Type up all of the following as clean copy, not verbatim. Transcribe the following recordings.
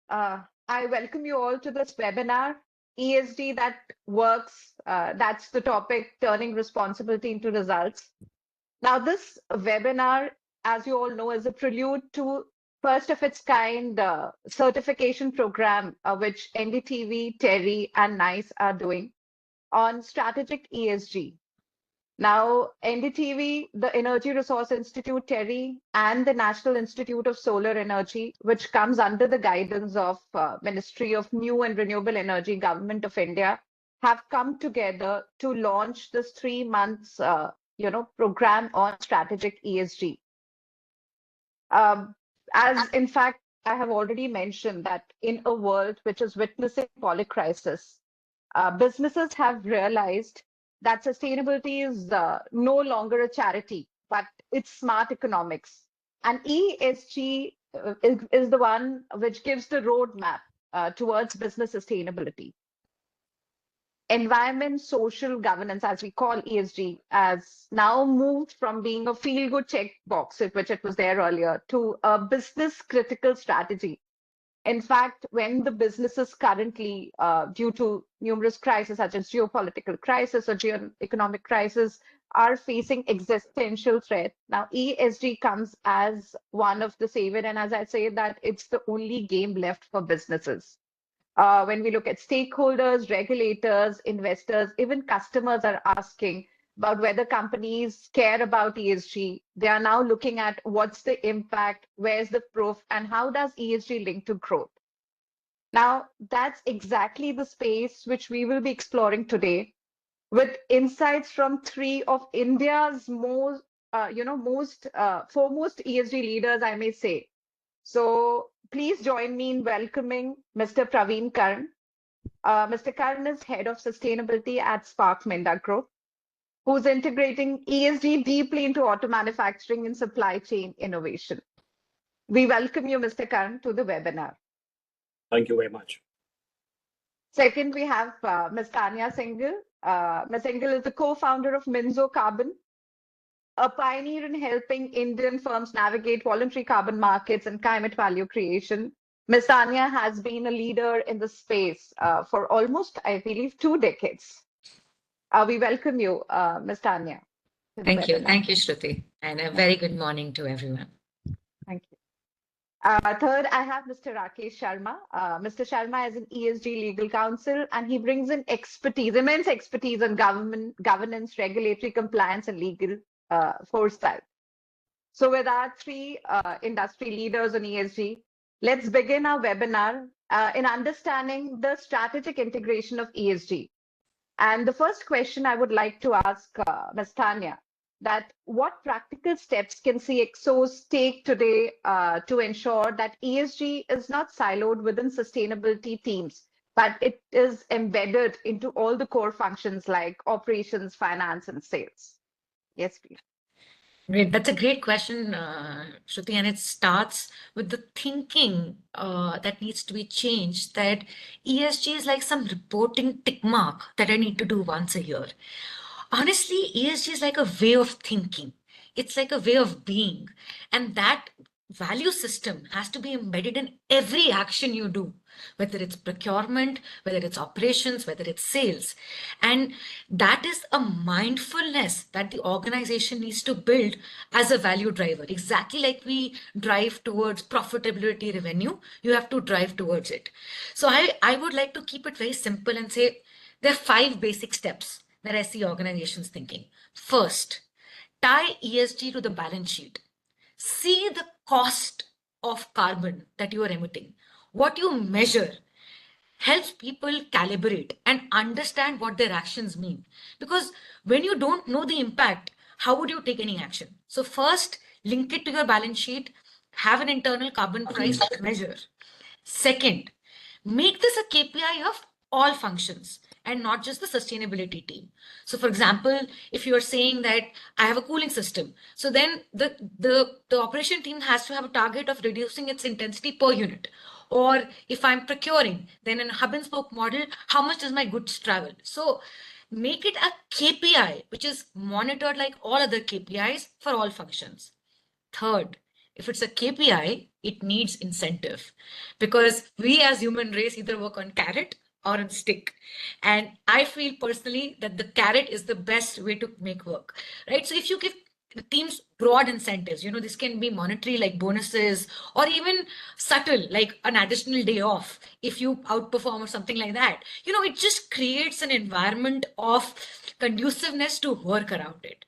I welcome you all to this webinar, ESG that works. That's the topic, turning responsibility into results. Now, this webinar, as you all know, is a prelude to first of its kind certification program, which NDTV, Teri, and NICE are doing on strategic ESG. Now, NDTV, the Energy Resource Institute, Teri, and the National Institute of Solar Energy, which comes under the guidance of Ministry of New and Renewable Energy, Government of India, have come together to launch this 3 months, program on strategic ESG. As in fact, I have already mentioned that in a world which is witnessing polycrisis, businesses have realized that sustainability is no longer a charity, but it's smart economics. And ESG is the one which gives the roadmap towards business sustainability. Environment, social governance, as we call ESG, has now moved from being a feel-good checkbox, which it was there earlier, to a business critical strategy. In fact, when the businesses currently, due to numerous crises such as geopolitical crisis or geo-economic crisis, are facing existential threat, now ESG comes as one of the savior. And as I say that, it's the only game left for businesses. When we look at stakeholders, regulators, investors, even customers are asking about whether companies care about ESG. They are now looking at what's the impact, where's the proof, and how does ESG link to growth? Now, that's exactly the space which we will be exploring today with insights from 3 of India's most foremost ESG leaders, I may say. So please join me in welcoming Mr. Praveen Karan. Mr. Karan is Head of Sustainability at Spark Minda Group, who's integrating ESG deeply into auto manufacturing and supply chain innovation. We welcome you, Mr. Karan, to the webinar. Thank you very much. Second, we have Ms. Tanya Singhal. Ms. Singhal is the co-founder of Minzo Carbon, a pioneer in helping Indian firms navigate voluntary carbon markets and climate value creation. Ms. Tanya has been a leader in the space for almost, I believe, 2 decades. We welcome you, Ms. Tanya. Thank you, Shruti, and a very good morning to everyone. Thank you. Third, I have Mr. Rakesh Sharma. Mr. Sharma is an ESG legal counsel, and he brings in immense expertise on governance, regulatory compliance, and legal foresight. So with our 3 industry leaders on ESG, let's begin our webinar in understanding the strategic integration of ESG. And the first question I would like to ask Ms. Tanya, that what practical steps can CXOs take today to ensure that ESG is not siloed within sustainability teams, but it is embedded into all the core functions like operations, finance, and sales? Yes, please. Great. That's a great question, Shruti, and it starts with the thinking that needs to be changed, that ESG is like some reporting tick mark that I need to do once a year. Honestly, ESG is like a way of thinking. It's like a way of being. And that value system has to be embedded in every action you do, whether it's procurement, whether it's operations, whether it's sales. And that is a mindfulness that the organization needs to build as a value driver. Exactly like we drive towards profitability revenue, you have to drive towards it. So I would like to keep it very simple and say there are 5 basic steps that I see organizations thinking. First, tie ESG to the balance sheet. See the cost of carbon that you are emitting. What you measure helps people calibrate and understand what their actions mean. Because when you don't know the impact, how would you take any action? So first, link it to your balance sheet, have an internal carbon price measure. Second, make this a KPI of all functions and not just the sustainability team. So for example, if you are saying that I have a cooling system, so then the operation team has to have a target of reducing its intensity per unit. Or if I'm procuring, then in a hub and spoke model, how much does my goods travel? So make it a KPI, which is monitored like all other KPIs for all functions. Third, If it's a KPI, it needs incentive, because we as human race either work on carrot or on stick. And I feel personally that the carrot is the best way to make work, right? So if you give the teams broad incentives, this can be monetary like bonuses, or even subtle like an additional day off if you outperform or something like that. It just creates an environment of conduciveness to work around it.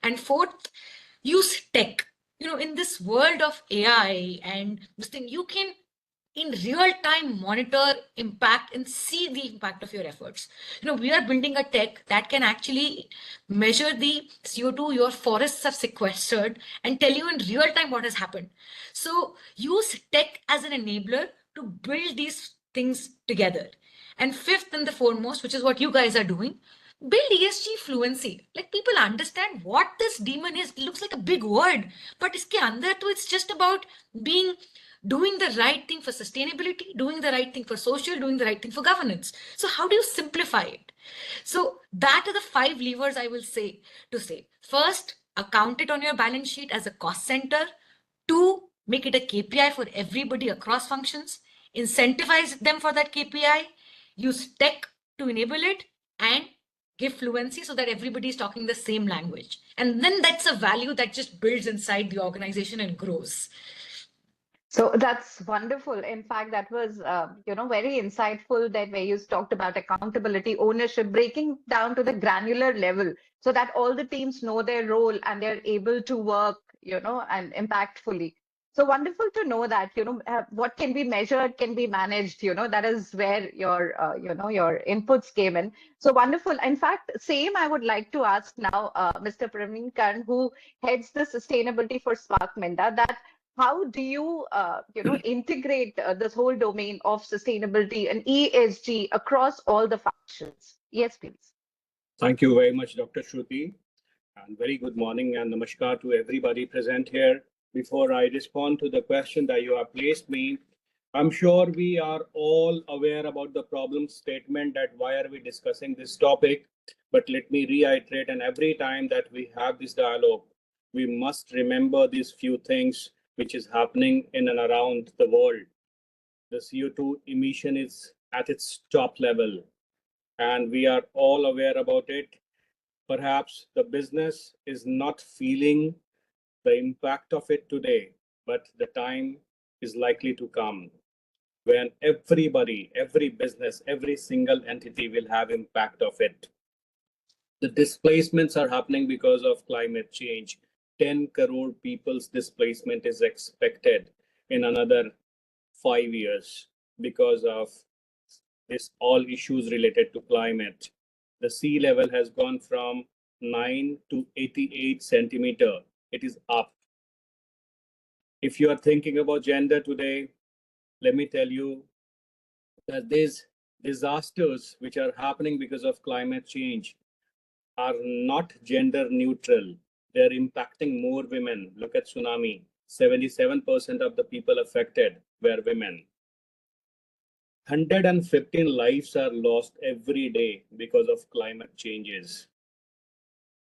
And fourth, use tech. In this world of AI and this thing, you can in real time monitor impact and see the impact of your efforts. We are building a tech that can actually measure the CO2 your forests have sequestered and tell you in real time what has happened. So use tech as an enabler to build these things together. And fifth and the foremost, which is what you guys are doing, build ESG fluency. Like, people understand what this demon is. It looks like a big word, but iske andar to it's just about doing the right thing for sustainability, doing the right thing for social, doing the right thing for governance. So how do you simplify it? So that are the 5 levers I will say to say. First, account it on your balance sheet as a cost center. 2, make it a KPI for everybody across functions. Incentivize them for that KPI. Use tech to enable it, and give fluency so that everybody is talking the same language. And then that's a value that just builds inside the organization and grows. So that's wonderful. In fact, that was, very insightful, that where you talked about accountability, ownership, breaking down to the granular level so that all the teams know their role and they're able to work, and impactfully. So wonderful to know that, what can be measured can be managed, that is where your inputs came in. So wonderful. In fact, same I would like to ask now, Mr. Praveen Karn, who heads the sustainability for Spark Minda, that how do you, integrate this whole domain of sustainability and ESG across all the functions? Yes, please. Thank you very much, Dr. Shruti, and very good morning and namaskar to everybody present here. Before I respond to the question that you have placed me, I'm sure we are all aware about the problem statement that why are we discussing this topic, but let me reiterate, and every time that we have this dialogue, we must remember these few things which is happening in and around the world. The CO2 emission is at its top level, and we are all aware about it. Perhaps the business is not feeling the impact of it today, but the time is likely to come when everybody, every business, every single entity will have impact of it. The displacements are happening because of climate change. 10 crore people's displacement is expected in another 5 years because of this all issues related to climate. The sea level has gone from 9 to 88 centimeter. It is up. If you are thinking about gender today, let me tell you that these disasters which are happening because of climate change are not gender neutral. They're impacting more women. Look at tsunami. 77% of the people affected were women. 115 lives are lost every day because of climate changes.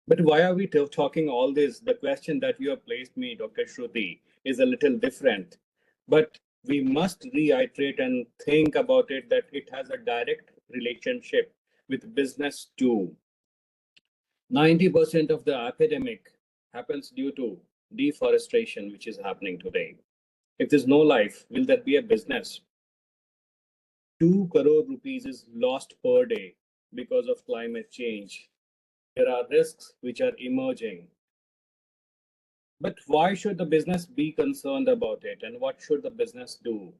But why are we talking all this? The question that you have placed me, Dr. Shruti, is a little different. But we must reiterate and think about it that it has a direct relationship with business too. 90% of the epidemic happens due to deforestation, which is happening today. If there's no life, will there be a business? 2 crore rupees is lost per day because of climate change. There are risks which are emerging. But why should the business be concerned about it, and what should the business do?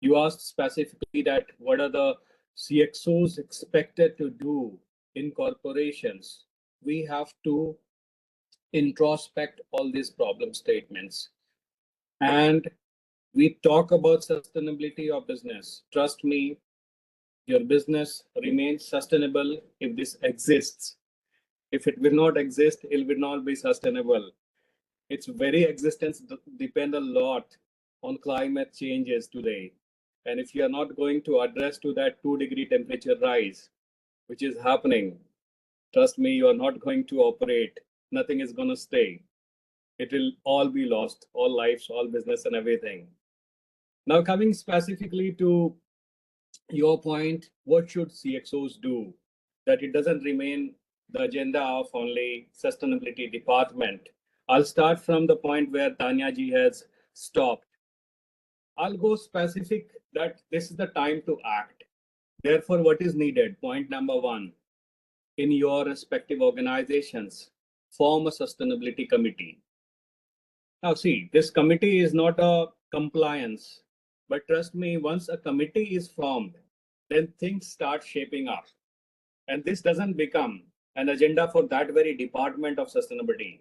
You asked specifically that what are the CXOs expected to do in corporations? We have to introspect all these problem statements. And we talk about sustainability of business. Trust me, your business remains sustainable if this exists. If it will not exist, it will not be sustainable. Its very existence depends a lot on climate changes today. And if you are not going to address to that 2-degree temperature rise, which is happening, trust me, you are not going to operate. Nothing is going to stay. it will all be lost, all lives, all business and everything. Now, coming specifically to your point, what should CXOs do that it doesn't remain the agenda of only sustainability department? I'll start from the point where Tanya ji has stopped. I'll go specific that this is the time to act. Therefore, what is needed? Point number one, in your respective organizations, form a sustainability committee. Now, see, this committee is not a compliance, but trust me, once a committee is formed, then things start shaping up. And this doesn't become an agenda for that very department of sustainability.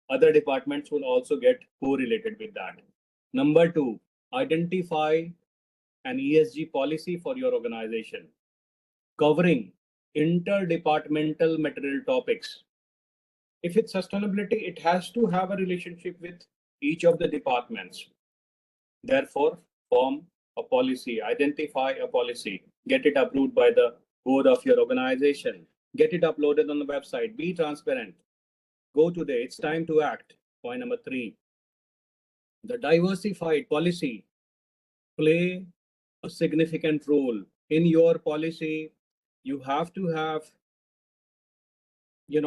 Other departments will also get correlated with that. Number two, identify an ESG policy for your organization, covering interdepartmental material topics. If it's sustainability, it has to have a relationship with each of the departments. Therefore, form a policy, identify a policy, get it approved by the board of your organization, get it uploaded on the website, be transparent. Go today, it's time to act. Point number three, the diversified policy play a significant role. In your policy, you have to have, you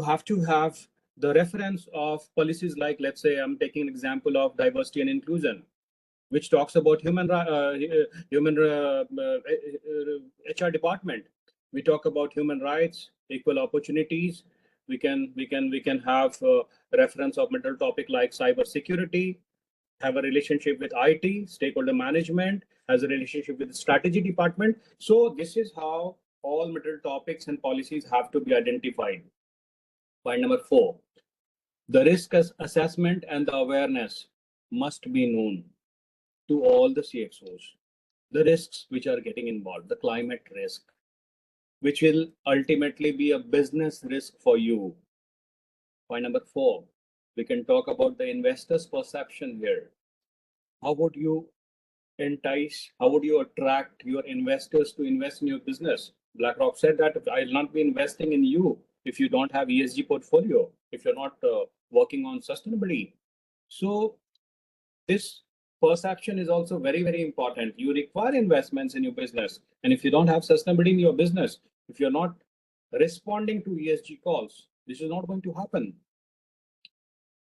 have to have the reference of policies like, let's say, I'm taking an example of diversity and inclusion, which talks about HR department. We talk about human rights, equal opportunities. We can have a reference of middle topic like cyber security, have a relationship with IT, stakeholder management, has a relationship with the strategy department. So this is how all middle topics and policies have to be identified. Point number four, the risk assessment and the awareness must be known to all the CXOs. The risks which are getting involved, the climate risk, which will ultimately be a business risk for you. Point number four, we can talk about the investor's perception here. How would you entice, how would you attract your investors to invest in your business? BlackRock said that I'll not be investing in you if you don't have ESG portfolio, if you're not working on sustainability. So this perception is also very, very important. You require investments in your business. And if you don't have sustainability in your business, if you're not responding to ESG calls, this is not going to happen.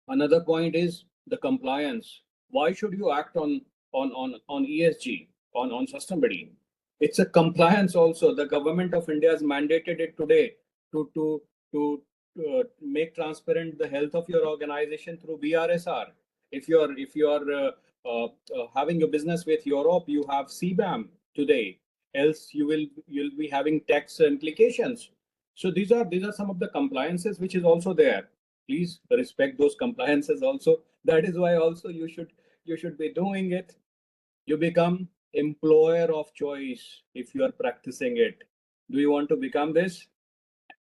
Another point is the compliance. Why should you act on ESG, on sustainability? It's a compliance also. The government of India has mandated it today to make transparent the health of your organization through BRSR. If you're having a business with Europe, you have CBAM today. Else you'll be having tax implications. So these are some of the compliances which is also there. Please respect those compliances also. That is why also you should be doing it. You become employer of choice if you are practicing it. Do you want to become this?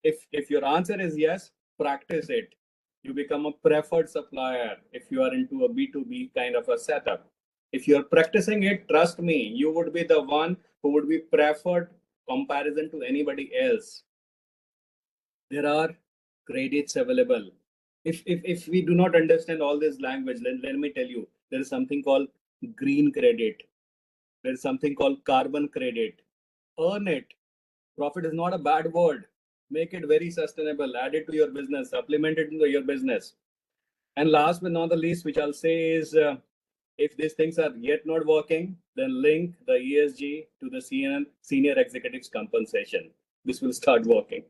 If your answer is yes, practice it. You become a preferred supplier if you are into a B2B kind of a setup. If you're practicing it, trust me, you would be the one who would be preferred comparison to anybody else. There are credits available. If we do not understand all this language, let me tell you, there is something called green credit. There is something called carbon credit. Earn it. Profit is not a bad word. Make it very sustainable. Add it to your business. Supplement it into your business. And last but not the least, which I'll say is, if these things are yet not working, then link the ESG to the senior executives compensation. This will start working.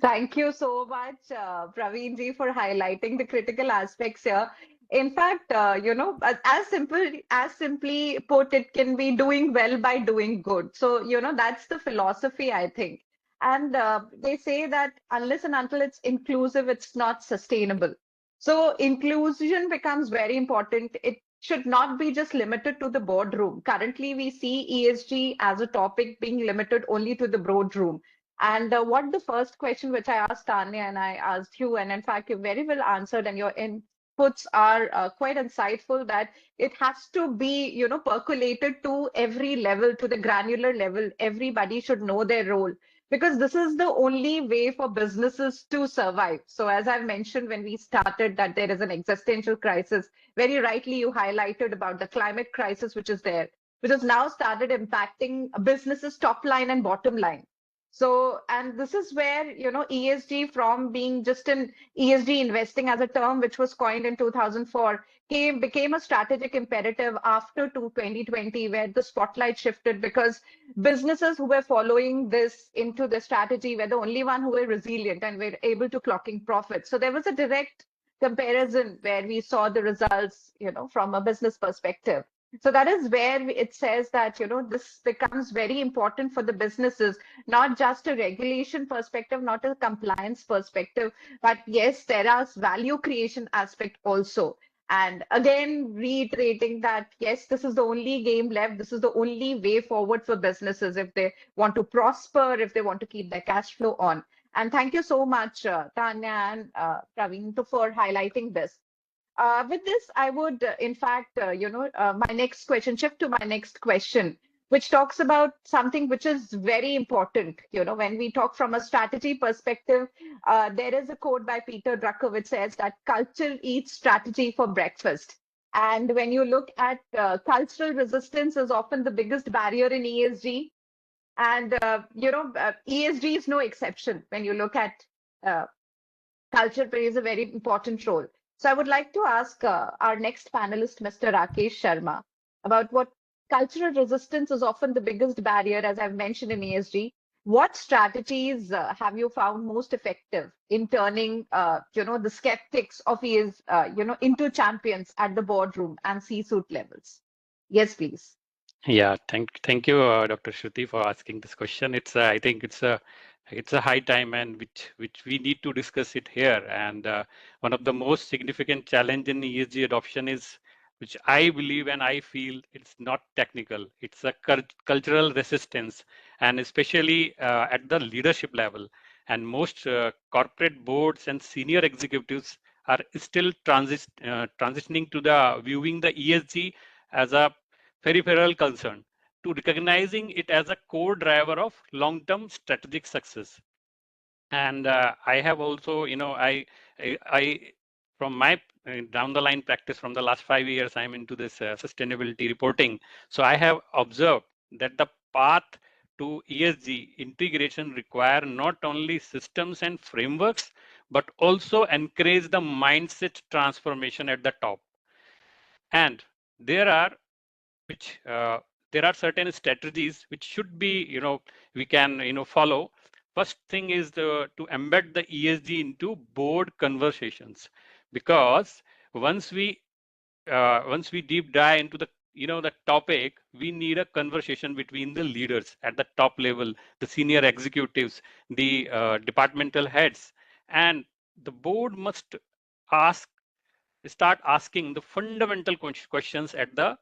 Thank you so much, Praveen ji, for highlighting the critical aspects here. In fact, as simply put, it can be doing well by doing good. So, that's the philosophy, I think. And they say that unless and until it's inclusive, it's not sustainable. So inclusion becomes very important. It should not be just limited to the boardroom. Currently, we see ESG as a topic being limited only to the boardroom. And what the first question which I asked Tanya and I asked you, and in fact, you very well answered, and your inputs are quite insightful, that it has to be, percolated to every level, to the granular level. Everybody should know their role. because this is the only way for businesses to survive. So as I've mentioned when we started that there is an existential crisis, very rightly you highlighted about the climate crisis which is there, which has now started impacting businesses' top line and bottom line. So, and this is where, ESG, from being just an ESG investing as a term which was coined in 2004, became a strategic imperative after 2020, where the spotlight shifted because businesses who were following this into the strategy were the only one who were resilient and were able to clocking profits. So there was a direct comparison where we saw the results, from a business perspective. So that is where it says that, this becomes very important for the businesses, not just a regulation perspective, not a compliance perspective, but yes, there are value creation aspect also. And again, reiterating that, yes, this is the only game left. This is the only way forward for businesses if they want to prosper, if they want to keep their cash flow on. And thank you so much, Tanya and Praveen, for highlighting this. With this, I would, in fact, my next question, shift to my next question, which talks about something which is very important. When we talk from a strategy perspective, there is a quote by Peter Drucker which says that culture eats strategy for breakfast. And when you look at cultural resistance is often the biggest barrier in ESG. And, ESG is no exception. When you look at uh, culture plays a very important role. So I would like to ask our next panelist, Mr. Rakesh Sharma, about what cultural resistance is often the biggest barrier, as I've mentioned in ESG. What strategies have you found most effective in turning, the skeptics of ES, into champions at the boardroom and C-suite levels? Yes, please. Yeah, thank you, Dr. Shruti, for asking this question. I think it's a high time, and which we need to discuss it here. And one of the most significant challenge in ESG adoption is, which I believe and I feel, it's not technical. It's a cultural resistance, and especially at the leadership level. And most corporate boards and senior executives are still transitioning to the viewing the ESG as a peripheral concern to recognizing it as a core driver of long-term strategic success. And I have also, I from my down the line practice from the last 5 years, I'm into this sustainability reporting. So I have observed that the path to ESG integration require not only systems and frameworks, but also encourage the mindset transformation at the top. And there are which there are certain strategies which should be, we can, follow. First thing is to embed the ESG into board conversations, because once we deep dive into the topic, we need a conversation between the leaders at the top level, the senior executives, the departmental heads, and the board must start asking the fundamental questions at the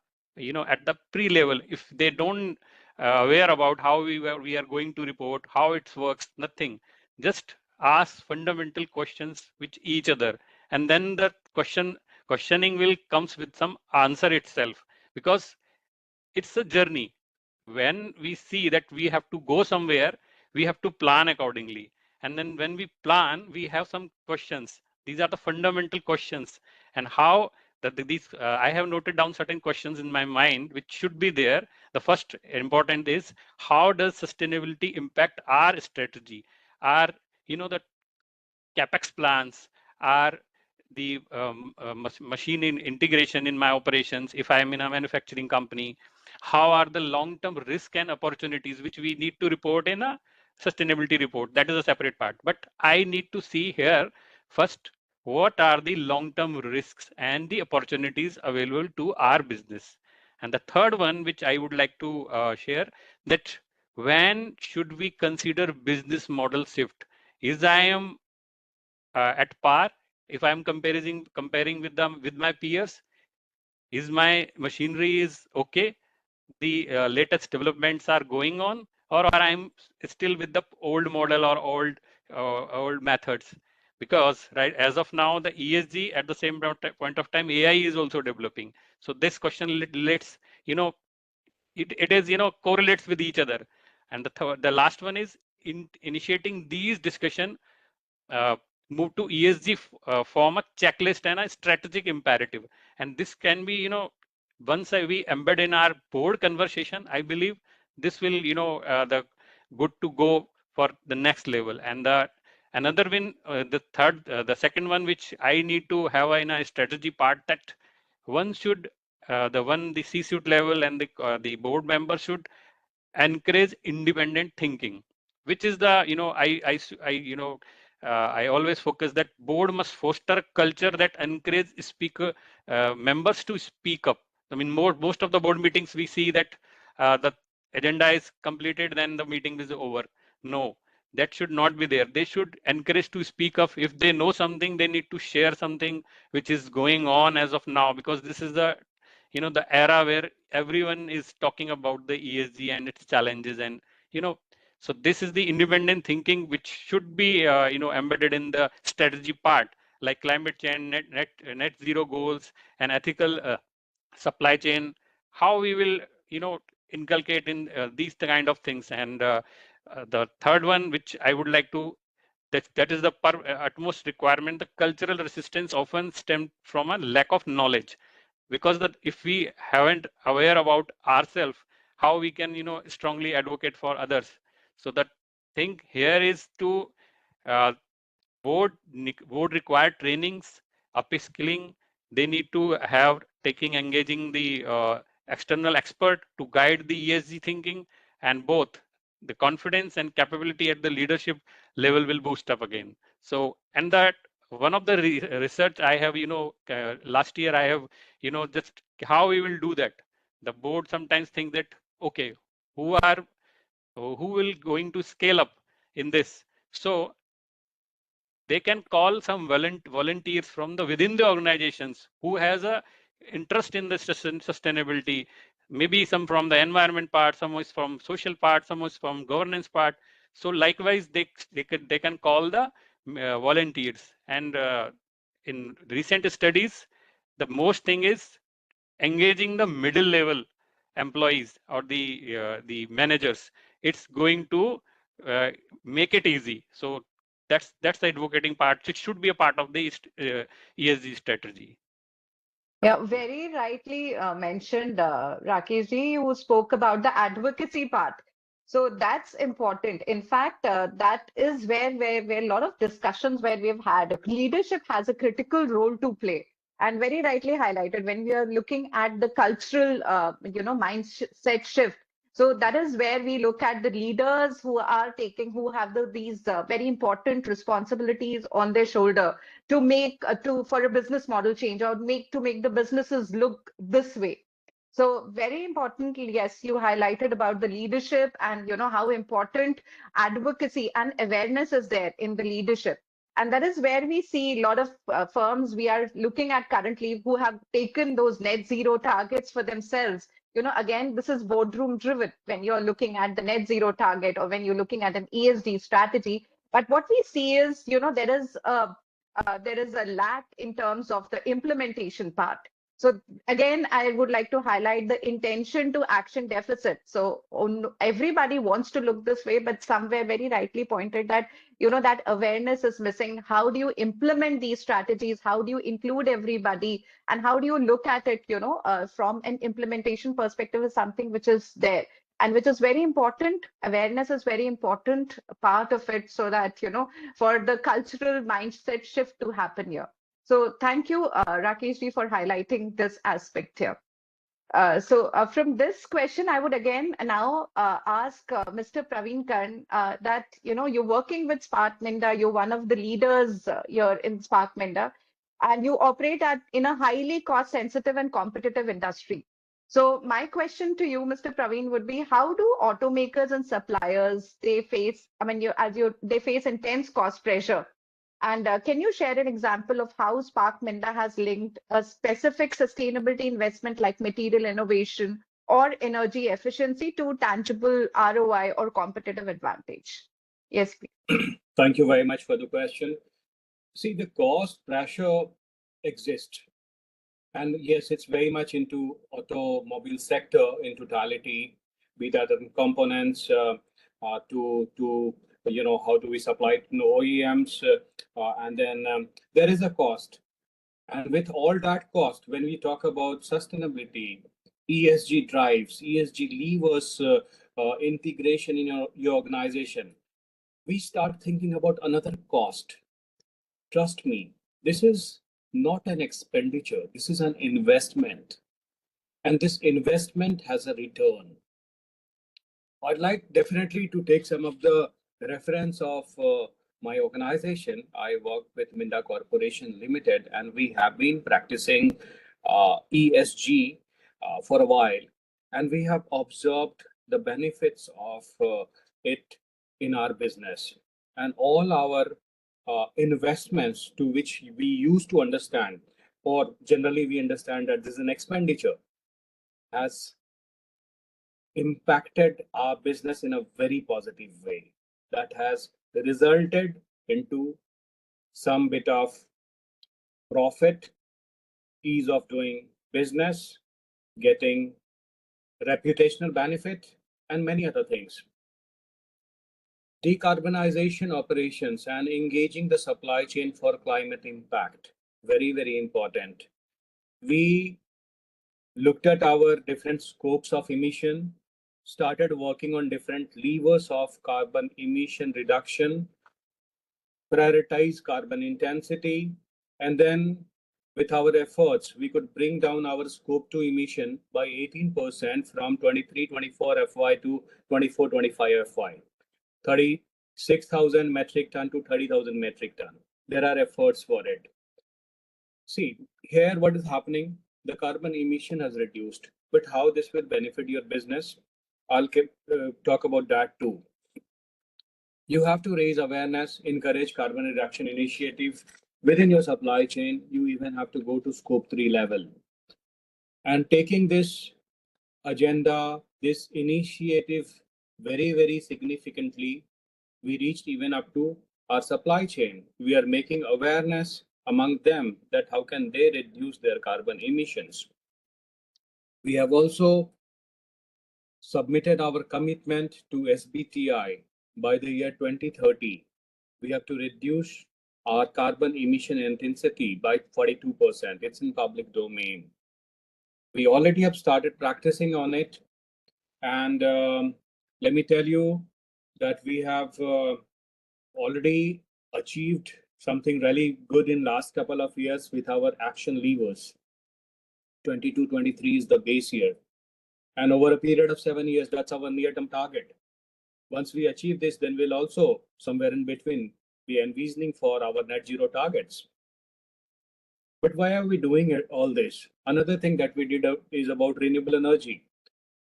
at the pre-level. If they don't aware about how we are going to report, how it works, nothing, just ask fundamental questions with each other, and then the questioning will comes with some answer itself, because it's a journey. When we see that we have to go somewhere, we have to plan accordingly. And then when we plan, we have some questions. These are the fundamental questions. And how that these I have noted down certain questions in my mind which should be there. The first important is, how does sustainability impact our strategy, our the capex plans, are the machine integration in my operations if I am in a manufacturing company? How are the long-term risk and opportunities which we need to report in a sustainability report? That is a separate part. But I need to see here first, what are the long-term risks and the opportunities available to our business? And the third one, which I would like to share, that when should we consider business model shift? Is I am at par if I'm comparing with my peers? Is my machinery is okay? The latest developments are going on, or I'm still with the old model or old methods? Because right as of now, the ESG, at the same point of time, AI is also developing. So this question let's it is correlates with each other. And the last one is, initiating these discussion, move to ESG form a checklist and a strategic imperative. And this can be, once we embed in our board conversation, I believe this will, the good to go for the next level. And another one, the second one, which I need to have in a strategy part, that one should, the C-suite level and the board member should encourage independent thinking, which is the, I always focus that board must foster a culture that encourage members to speak up. I mean, most of the board meetings we see that the agenda is completed, then the meeting is over. No, that should not be there. They should encourage to speak up. If they know something, they need to share something which is going on as of now, because this is the, the era where everyone is talking about the ESG and its challenges. And, so this is the independent thinking which should be, embedded in the strategy part, like climate change, net zero goals, and ethical supply chain. How we will, inculcate in these kind of things. And the third one, which I would like to, that is the utmost requirement. The cultural resistance often stems from a lack of knowledge, because that if we haven't aware about ourselves, how we can, strongly advocate for others. So that thing here is to board require trainings, upskilling. They need to have engaging the external expert to guide the ESG thinking, and both the confidence and capability at the leadership level will boost up again. So, and that one of the research I have, last year I have, just how we will do that. The board sometimes think that, okay, who will going to scale up in this? So they can call some volunteers from the within the organizations who has a interest in the sustainability. Maybe some from the environment part, some is from social part, some is from governance part. So likewise, they can call the volunteers. And in recent studies, the most thing is engaging the middle level employees or the managers. It's going to make it easy. So that's the advocating part. It should be a part of the ESG strategy. Yeah, very rightly mentioned, Rakesh ji, who spoke about the advocacy part. So that's important. In fact, that is where a lot of discussions where we've had leadership has a critical role to play, and very rightly highlighted when we are looking at the cultural, mindset shift. So that is where we look at the leaders who have these very important responsibilities on their shoulder to make for a business model change, or to make the businesses look this way. So very importantly, yes, you highlighted about the leadership, and how important advocacy and awareness is there in the leadership. And that is where we see a lot of firms we are looking at currently who have taken those net zero targets for themselves. Again, this is boardroom driven when you're looking at the net zero target, or when you're looking at an ESG strategy. But what we see is, there is a lack in terms of the implementation part. So again, I would like to highlight the intention to action deficit. So everybody wants to look this way, but somewhere very rightly pointed that, that awareness is missing. How do you implement these strategies? How do you include everybody? And how do you look at it, from an implementation perspective is something which is there. And which is very important. Awareness is very important part of it, so that, for the cultural mindset shift to happen here. So thank you, Rakesh ji, for highlighting this aspect here. So from this question, I would again now ask Mr. Praveen Karn that, you're working with Spark Minda, you're one of the leaders here in Spark Minda, and you operate in a highly cost sensitive and competitive industry. So my question to you, Mr. Praveen, would be, how do automakers and suppliers, they face intense cost pressure? And can you share an example of how Spark Minda has linked a specific sustainability investment like material innovation or energy efficiency to tangible ROI or competitive advantage? Yes, please. Thank you very much for the question. See, the cost pressure exists. And yes, it's very much into automobile sector in totality, be that in components to how do we supply it to OEMs, and then there is a cost. And with all that cost, when we talk about sustainability, ESG drives, ESG levers, integration in your organization, we start thinking about another cost. Trust me, this is not an expenditure, this is an investment. And this investment has a return. I'd like definitely to take some of the reference of my organization. I work with Minda Corporation Limited, and we have been practicing ESG for a while, and we have observed the benefits of it in our business. And all our investments, to which we used to understand, or generally we understand that this is an expenditure, has impacted our business in a very positive way that has resulted into some bit of profit, ease of doing business, getting reputational benefit, and many other things. Decarbonization operations and engaging the supply chain for climate impact, very, very important. We looked at our different scopes of emission, started working on different levers of carbon emission reduction, prioritize carbon intensity, and then with our efforts, we could bring down our scope 2 emission by 18% from 23-24 FY to 24-25 FY, 36,000 metric ton to 30,000 metric ton. There are efforts for it. See, here what is happening? The carbon emission has reduced, but how this will benefit your business? I'll talk about that too. You have to raise awareness, encourage carbon reduction initiative within your supply chain. You even have to go to scope 3 level. And taking this agenda, this initiative very, very significantly, we reached even up to our supply chain. We are making awareness among them that how can they reduce their carbon emissions. We have also submitted our commitment to SBTi by the year 2030. We have to reduce our carbon emission intensity by 42%. It's in public domain. We already have started practicing on it. And let me tell you that we have already achieved something really good in last couple of years with our action levers. 22-23 is the base year. And over a period of 7 years, that's our near-term target. Once we achieve this, then we'll also, somewhere in between, be envisioning for our net zero targets. But why are we doing all this? Another thing that we did is about renewable energy.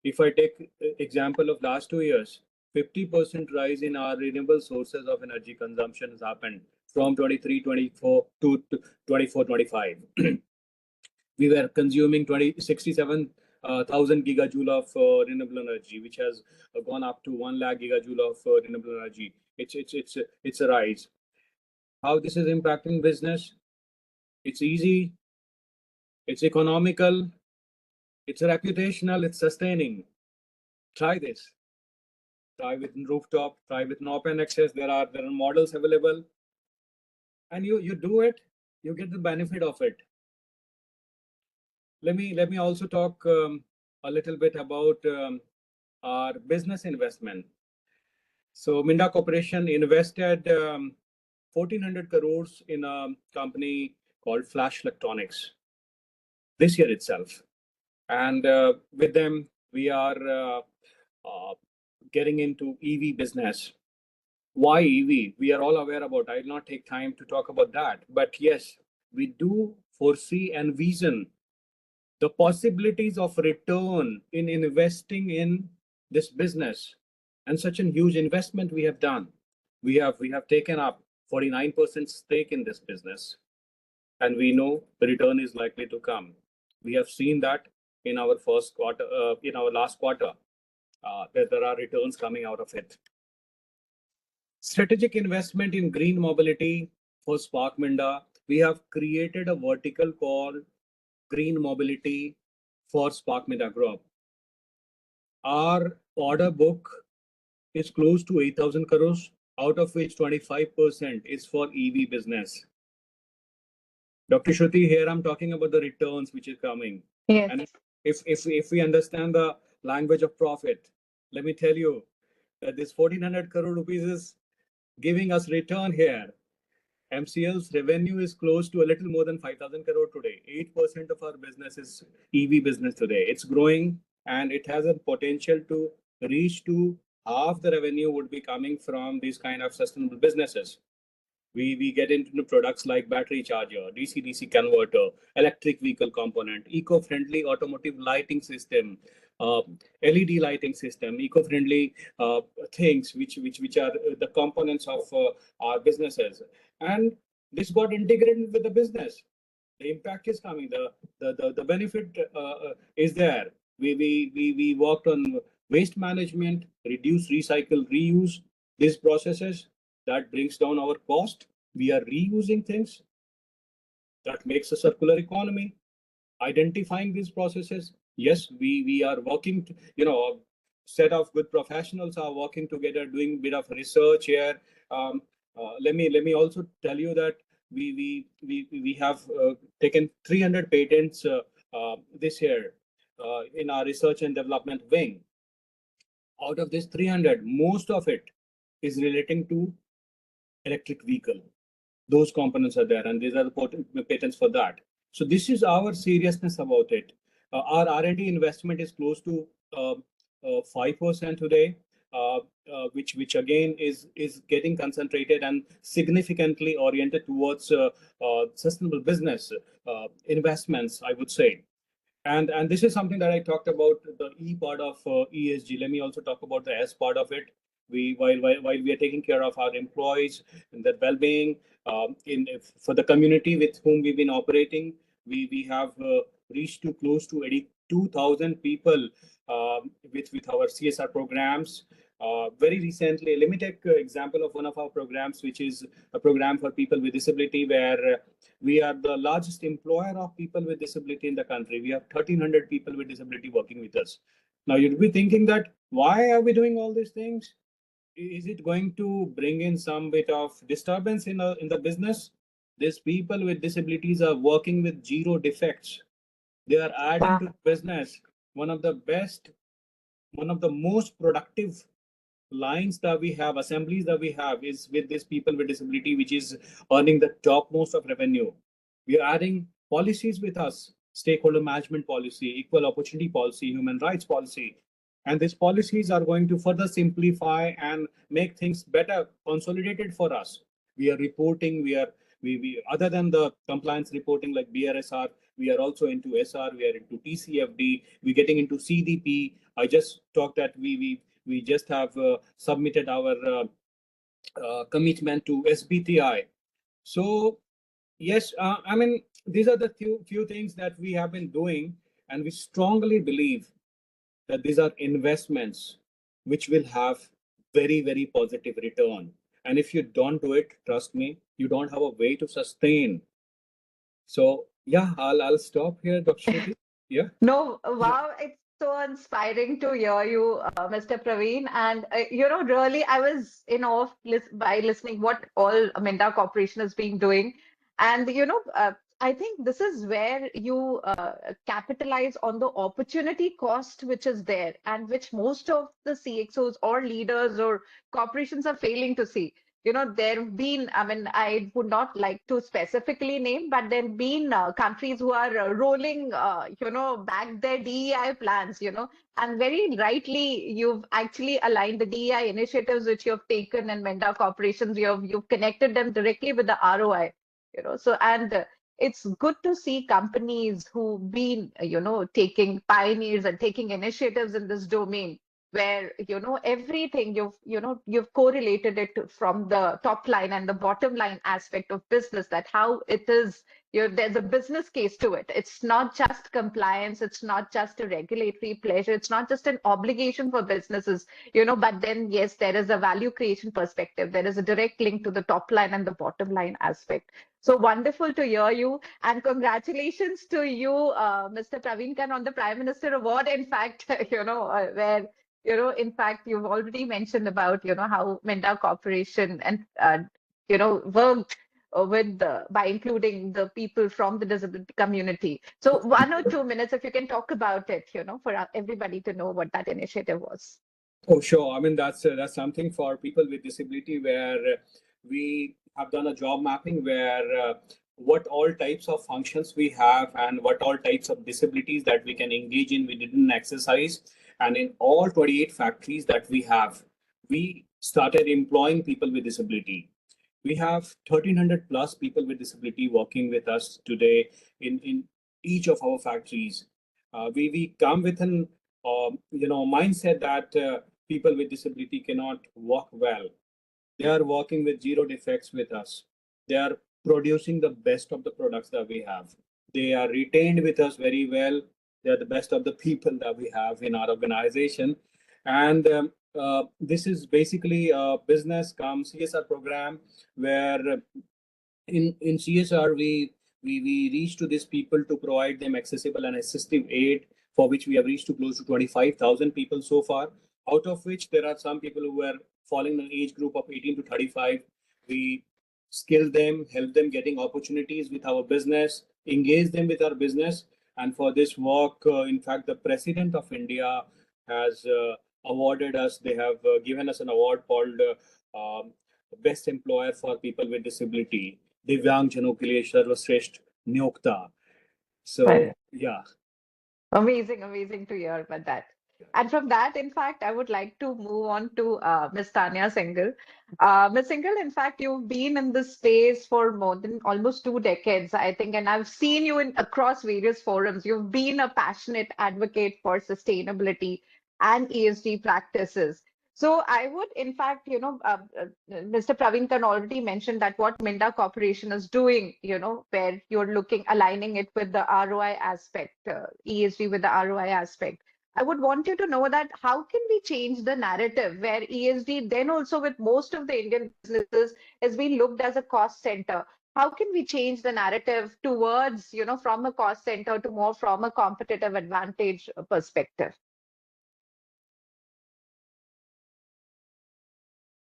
If I take example of last 2 years, 50% rise in our renewable sources of energy consumption has happened from 23-24 to 24-25. We were consuming 67,000 gigajoule of renewable energy, which has gone up to 1 lakh gigajoule of renewable energy. It's a rise. How this is impacting business? It's easy, it's economical, it's reputational, it's sustaining. Try this. Try with rooftop, try with open access. There are models available, and you do it, you get the benefit of it. Let me also talk a little bit about our business investment. So Minda Corporation invested 1,400 crores in a company called Flash Electronics this year itself. And with them, we are getting into EV business. Why EV? We are all aware about. I'll not take time to talk about that. But yes, we do foresee and vision the possibilities of return in investing in this business, and such a huge investment we have done. We have taken up 49% stake in this business, and we know the return is likely to come. We have seen that in our first quarter, in our last quarter, that there are returns coming out of it. Strategic investment in green mobility for Spark Minda. We have created a vertical called Green Mobility for Spark Minda Group. Our order book is close to 8,000 crores. out of which 25% is for EV business. Dr. Shruti, here I'm talking about the returns which is coming. Yes. And if we understand the language of profit, let me tell you that this 1400 crore rupees is giving us return here. MCL's revenue is close to a little more than 5,000 crore today. 8% of our business is EV business today. It's growing and it has a potential to reach to half the revenue would be coming from these kind of sustainable businesses. We get into products like battery charger, DC-DC converter, electric vehicle component, eco-friendly automotive lighting system, LED lighting system, eco-friendly things which are the components of our businesses. And this got integrated with the business. The impact is coming. The benefit is there. We worked on waste management, reduce, recycle, reuse these processes. That brings down our cost. We are reusing things. That makes a circular economy. Identifying these processes. Yes, we are working, set of good professionals are working together, doing a bit of research here. Let me also tell you that we have taken 300 patents this year in our research and development wing. Out of this 300, most of it is relating to electric vehicle. Those components are there, and these are the patents for that. So this is our seriousness about it. Our R&D investment is close to 5% today, which again is getting concentrated and significantly oriented towards sustainable business investments, I would say. And this is something that I talked about, the E part of ESG. Let me also talk about the S part of it. While we are taking care of our employees and their well-being, for the community with whom we've been operating, we have reached to close to 82,000 people with our CSR programs. Very recently, let me take an example of one of our programs, which is a program for people with disability, where we are the largest employer of people with disability in the country. We have 1,300 people with disability working with us. Now, you'd be thinking that, why are we doing all these things? Is it going to bring in some bit of disturbance in the business? These people with disabilities are working with 0 defects. They are adding to business. One of the most productive lines that we have, assemblies that we have, is with these people with disability, which is earning the topmost of revenue. We are adding policies with us: stakeholder management policy, equal opportunity policy, human rights policy. And these policies are going to further simplify and make things better, consolidated for us. We are reporting, we other than the compliance reporting like BRSR, we are also into SR, we are into TCFD, we're getting into CDP. I just talked that we just have submitted our commitment to SBTI. So yes, I mean, these are the few things that we have been doing, and we strongly believe that these are investments which will have very, very positive return. And if you don't do it, trust me, you don't have a way to sustain. So yeah, I'll stop here, Dr. Shruti. Yeah. No, wow, it's so inspiring to hear you, Mr. Praveen. And really, I was in awe by listening what all Minda Corporation has been doing. And I think this is where you capitalize on the opportunity cost which is there, and which most of the CXOs or leaders or corporations are failing to see. There have been, I mean, I would not like to specifically name, but there have been countries who are rolling, back their DEI plans, and very rightly, you've actually aligned the DEI initiatives which you've taken in Menda corporations. You've connected them directly with the ROI, so, and it's good to see companies who've been, taking pioneers and taking initiatives in this domain, where everything you've correlated it from the top line and the bottom line aspect of business, that how it is, there's a business case to it. It's not just compliance, it's not just a regulatory pleasure, it's not just an obligation for businesses, but then yes, there is a value creation perspective, there is a direct link to the top line and the bottom line aspect. So wonderful to hear you, and congratulations to you, Mr. Praveen Khan, on the Prime Minister Award. In fact, where In fact, you've already mentioned about, how Minda Corporation and, worked by including the people from the disability community. So 1 or 2 minutes, if you can talk about it, for everybody to know what that initiative was. Oh, sure. I mean, that's something for people with disability where we have done a job mapping where what all types of functions we have and what all types of disabilities that we can engage in within an exercise. And in all 28 factories that we have, we started employing people with disability. We have 1,300 plus people with disability working with us today in each of our factories. We come with an mindset that people with disability cannot work well. They are working with zero defects with us. They are producing the best of the products that we have. They are retained with us very well. They are the best of the people that we have in our organization. And this is basically a business cum CSR program where in CSR we reach to these people to provide them accessible and assistive aid, for which we have reached to close to 25,000 people so far, out of which there are some people who are falling in an age group of 18 to 35. We skill them, help them getting opportunities with our business, engage them with our business. And for this work, in fact, the President of India has awarded us, they have given us an award called Best Employer for People with Disability, दिव्यांगजनों के लिए सर्वश्रेष्ठ नियोक्ता. So, yeah. Amazing to hear about that. And from that, in fact, I would like to move on to Ms. Tanya Singhal. Ms. Singhal, in fact, you've been in this space for more than almost 2 decades, I think, and I've seen you across various forums. You've been a passionate advocate for sustainability and ESG practices. So I would, in fact, Mr. Praveen Khan already mentioned that what Minda Corporation is doing, where you're aligning it with the ROI aspect, ESG with the ROI aspect. I would want you to know that how can we change the narrative where ESG then also with most of the Indian businesses is being looked as a cost center. How can we change the narrative towards, from a cost center to more from a competitive advantage perspective?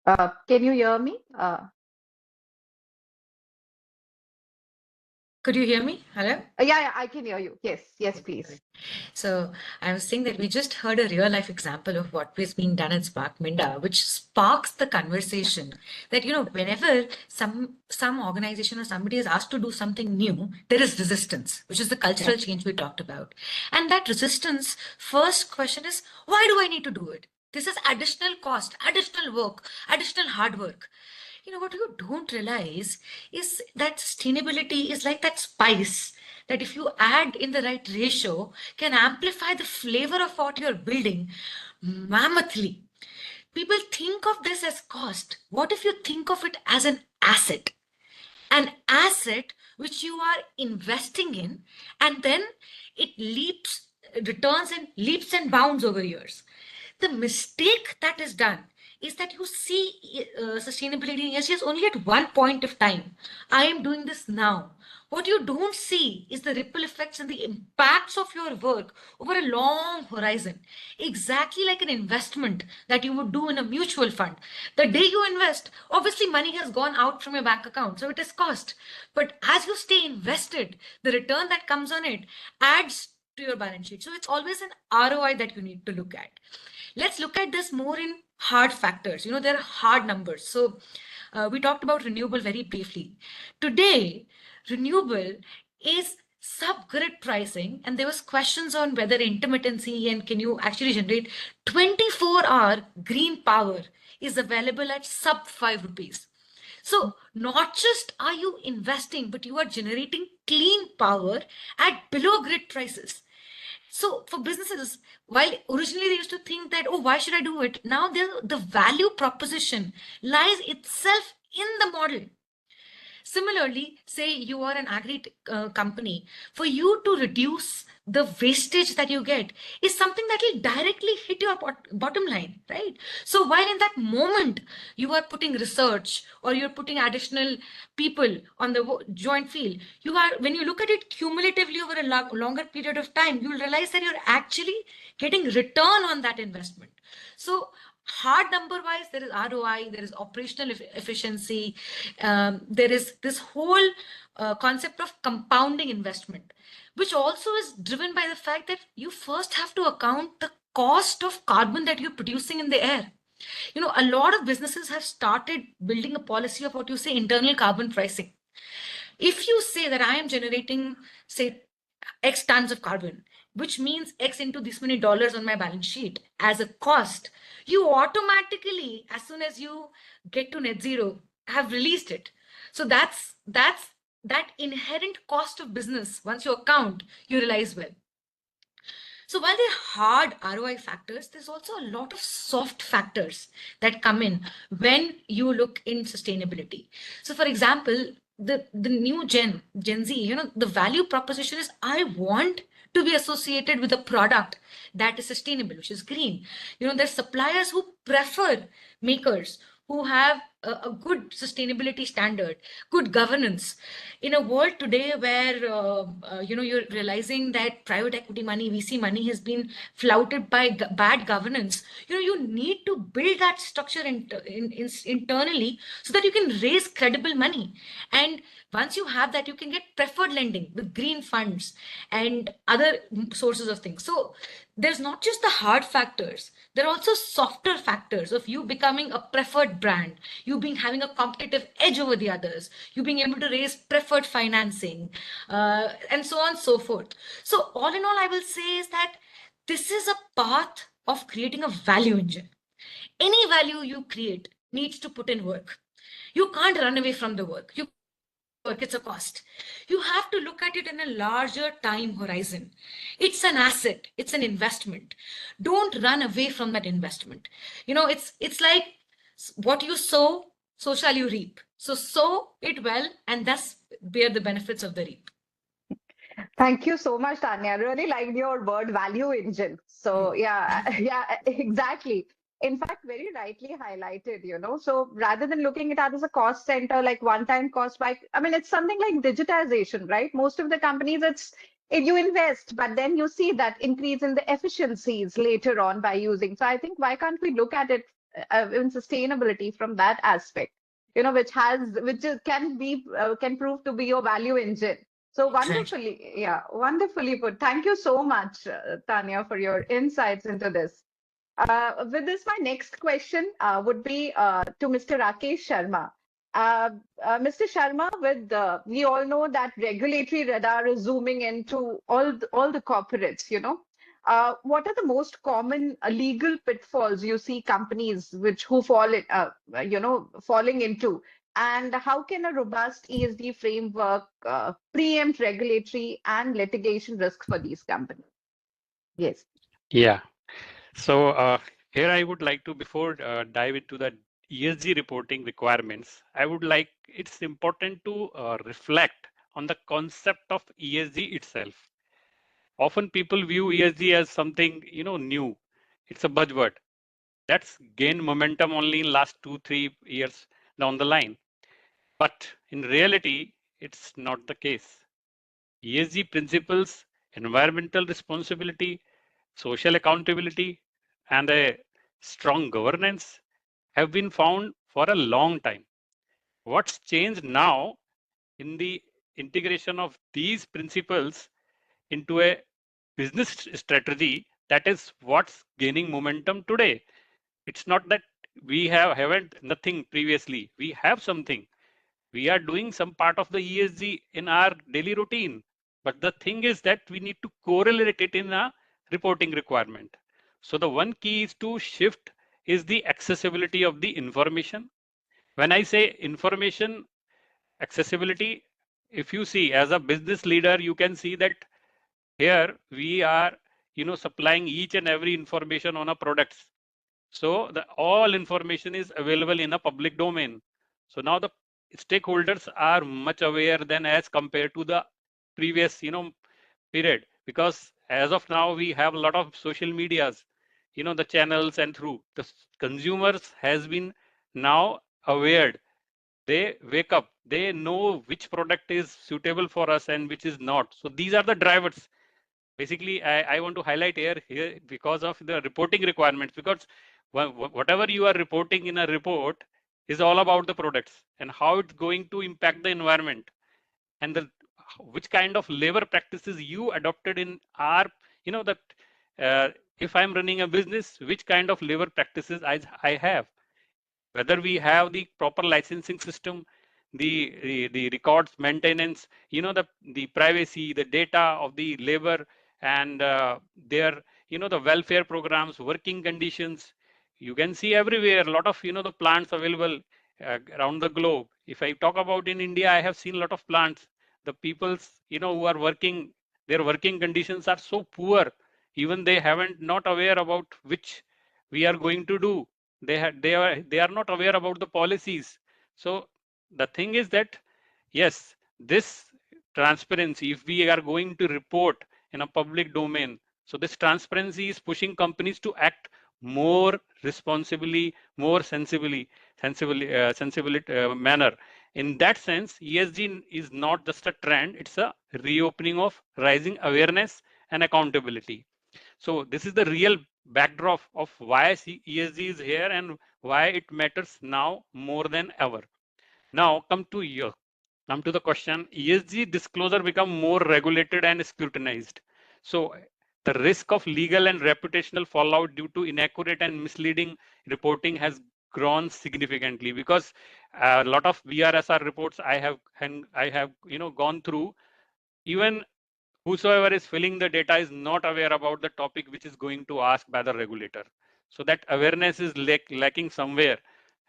Can you hear me? Could you hear me? Hello? Yeah, I can hear you. Yes, please. So I was saying that we just heard a real life example of what was being done at Spark Minda, which sparks the conversation that, whenever some organization or somebody is asked to do something new, there is resistance, which is the cultural change we talked about. And that resistance, first question is, why do I need to do it? This is additional cost, additional work, additional hard work. What you don't realize is that sustainability is like that spice that if you add in the right ratio can amplify the flavor of what you're building mammothly. People think of this as cost. What if you think of it as an asset? An asset which you are investing in, and then it returns in leaps and bounds over years. The mistake that is done is that you see sustainability is only at one point of time. I am doing this now. What you don't see is the ripple effects and the impacts of your work over a long horizon. Exactly like an investment that you would do in a mutual fund. The day you invest, obviously money has gone out from your bank account, so it is cost. But as you stay invested, the return that comes on it adds to your balance sheet. So it's always an ROI that you need to look at. Let's look at this more in hard factors. There are hard numbers. So we talked about renewable very briefly. Today, renewable is sub-grid pricing, and there was questions on whether intermittency and can you actually generate 24-hour green power is available at sub 5 rupees. So not just are you investing, but you are generating clean power at below grid prices. So for businesses, while originally they used to think that, oh, why should I do it? Now the value proposition lies itself in the model. Similarly, say you are an agri company, for you to reduce the wastage that you get is something that will directly hit your bottom line, right? So while in that moment you are putting research or you're putting additional people on the joint field, you are, when you look at it cumulatively over a longer period of time, you'll realize that you're actually getting return on that investment. So hard number wise, there is ROI, there is operational efficiency, there is this whole concept of compounding investment, which also is driven by the fact that you first have to account the cost of carbon that you're producing in the air. You know, a lot of businesses have started building a policy of what you say internal carbon pricing. If you say that I am generating, say, X tons of carbon, which means X into this many dollars on my balance sheet as a cost, you automatically, as soon as you get to net zero, have released it. So that's that inherent cost of business. Once you account, you realize, well. So while there are hard ROI factors, there's also a lot of soft factors that come in when you look in sustainability. So for example, the new Gen Z, you know, the value proposition is I want to be associated with a product that is sustainable, which is green. You know, there's suppliers who prefer makers who have a good sustainability standard, good governance. In a world today where you know, you're realizing that private equity money, VC money has been flouted by bad governance, you know, you need to build that structure internally so that you can raise credible money. And once you have that, you can get preferred lending with green funds and other sources of things. So there's not just the hard factors, there are also softer factors of you becoming a preferred brand, you being having a competitive edge over the others, you being able to raise preferred financing, and so on and so forth. So all in all, I will say is that this is a path of creating a value engine. Any value you create needs to put in work. You can't run away from the work. You work, it's a cost. You have to look at it in a larger time horizon. It's an asset, it's an investment. Don't run away from that investment. You know, it's like what you sow, so shall you reap. So sow it well and thus bear the benefits of the reap. Thank you so much, Tanya. I really liked your word value engine. So yeah, yeah, exactly. In fact, very rightly highlighted, you know. So rather than looking at it as a cost center, like one-time cost, I mean, it's something like digitization, right? Most of the companies, you invest, but then you see that increase in the efficiencies later on by using. So I think why can't we look at it in sustainability from that aspect, you know, which can prove to be your value engine. So wonderfully, yeah, wonderfully put. Thank you so much, Tanya, for your insights into this. With this, my next question would be to Mr. Rakesh Sharma. Mr. Sharma, we all know that regulatory radar is zooming into all the corporates, you know. What are the most common legal pitfalls you see companies who falling into? And how can a robust ESG framework preempt regulatory and litigation risk for these companies? Yes. Yeah. So here I would like to, before dive into the ESG reporting requirements, I would like, it's important to reflect on the concept of ESG itself. Often people view ESG as something, you know, new. It's a buzzword that's gained momentum only in last 2-3 years down the line. But in reality, it's not the case. ESG principles, environmental responsibility, social accountability, and a strong governance have been found for a long time. What's changed now in the integration of these principles into a business strategy, that is what's gaining momentum today. It's not that we haven't nothing previously. We have something. We are doing some part of the ESG in our daily routine. But the thing is that we need to correlate it in a reporting requirement. So the one key is to shift is the accessibility of the information. When I say information accessibility, if you see as a business leader, you can see that here we are, you know, supplying each and every information on a products. So the all information is available in a public domain. So now the stakeholders are much aware than as compared to the previous, period, because as of now we have a lot of social medias, the channels, and through the consumers has been now aware. They wake up, they know which product is suitable for us and which is not. So these are the drivers. Basically, I want to highlight here because of the reporting requirements, because whatever you are reporting in a report is all about the products and how it's going to impact the environment, and which kind of labor practices you adopted in our, that if I'm running a business, which kind of labor practices I have, whether we have the proper licensing system, the records maintenance, the privacy, the data of the labor, and their, the welfare programs, working conditions. You can see everywhere a lot of, the plants available around the globe. If I talk about in India, I have seen a lot of plants. The people's, who are working, their working conditions are so poor. Even they haven't not aware about which we are going to do. They are not aware about the policies. So the thing is that, yes, this transparency, if we are going to report in a public domain, so this transparency is pushing companies to act more responsibly, more sensible manner. In that sense, ESG is not just a trend, it's a reopening of rising awareness and accountability. So this is the real backdrop of why ESG is here and why it matters now more than ever. Now come to the question. ESG disclosure become more regulated and scrutinized. So the risk of legal and reputational fallout due to inaccurate and misleading reporting has grown significantly, because a lot of BRSR reports I have gone through, even whosoever is filling the data is not aware about the topic which is going to ask by the regulator. So that awareness is lacking somewhere.